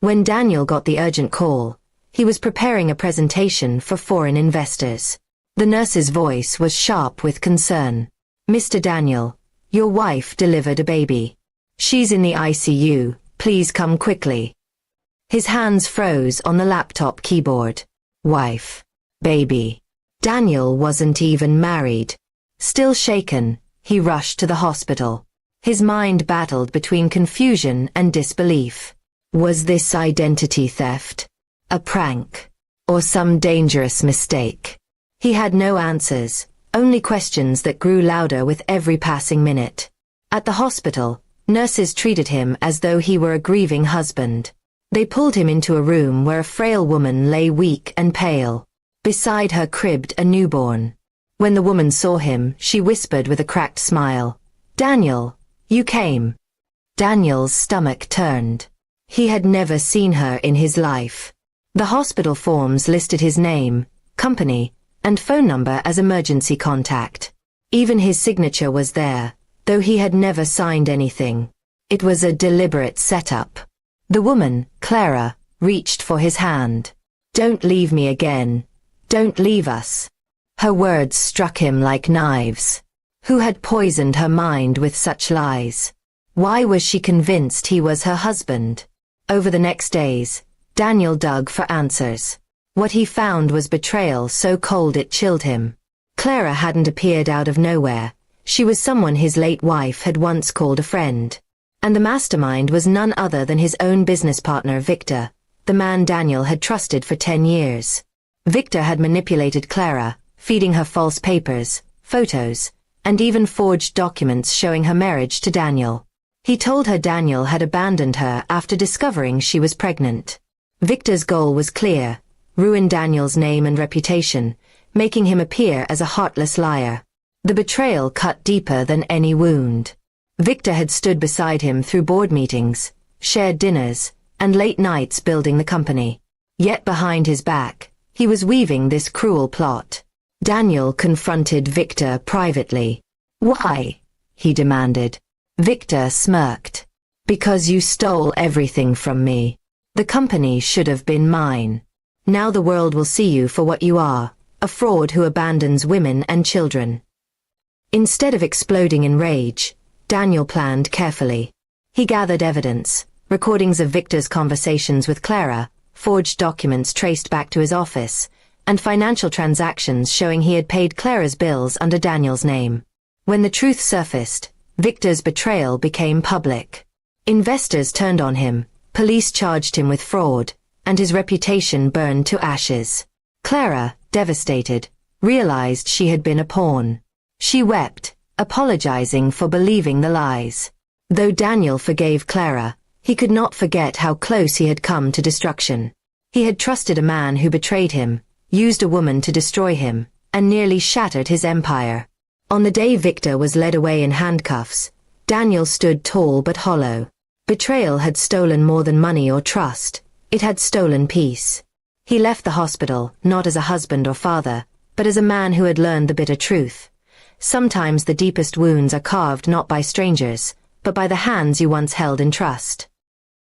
When Daniel got the urgent call, he was preparing a presentation for foreign investors. The nurse's voice was sharp with concern. "Mr. Daniel, your wife delivered a baby. She's in the ICU, please come quickly." His hands froze on the laptop keyboard. Wife. Baby. Daniel wasn't even married. Still shaken, he rushed to the hospital. His mind battled between confusion and disbelief. Was this identity theft? A prank? Or some dangerous mistake? He had no answers, only questions that grew louder with every passing minute. At the hospital, nurses treated him as though he were a grieving husband. They pulled him into a room where a frail woman lay weak and pale. Beside her cribbed a newborn. When the woman saw him, she whispered with a cracked smile, "Daniel, you came." Daniel's stomach turned. He had never seen her in his life. The hospital forms listed his name, company, and phone number as emergency contact. Even his signature was there, though he had never signed anything. It was a deliberate setup. The woman, Clara, reached for his hand. "Don't leave me again. Don't leave us." Her words struck him like knives. Who had poisoned her mind with such lies? Why was she convinced he was her husband? Over the next days, Daniel dug for answers. What he found was betrayal so cold it chilled him. Clara hadn't appeared out of nowhere. She was someone his late wife had once called a friend. And the mastermind was none other than his own business partner Victor, the man Daniel had trusted for 10 years. Victor had manipulated Clara, feeding her false papers, photos, and even forged documents showing her marriage to Daniel. He told her Daniel had abandoned her after discovering she was pregnant. Victor's goal was clear: ruin Daniel's name and reputation, making him appear as a heartless liar. The betrayal cut deeper than any wound. Victor had stood beside him through board meetings, shared dinners, and late nights building the company. Yet behind his back, he was weaving this cruel plot. Daniel confronted Victor privately. "Why?" he demanded. Victor smirked. "Because you stole everything from me. The company should have been mine. Now the world will see you for what you are, a fraud who abandons women and children." Instead of exploding in rage, Daniel planned carefully. He gathered evidence, recordings of Victor's conversations with Clara, forged documents traced back to his office, and financial transactions showing he had paid Clara's bills under Daniel's name. When the truth surfaced, Victor's betrayal became public. Investors turned on him, police charged him with fraud, and his reputation burned to ashes. Clara, devastated, realized she had been a pawn. She wept, apologizing for believing the lies. Though Daniel forgave Clara, he could not forget how close he had come to destruction. He had trusted a man who betrayed him, used a woman to destroy him, and nearly shattered his empire. On the day Victor was led away in handcuffs, Daniel stood tall but hollow. Betrayal had stolen more than money or trust. It had stolen peace. He left the hospital, not as a husband or father, but as a man who had learned the bitter truth. Sometimes the deepest wounds are carved not by strangers, but by the hands you once held in trust.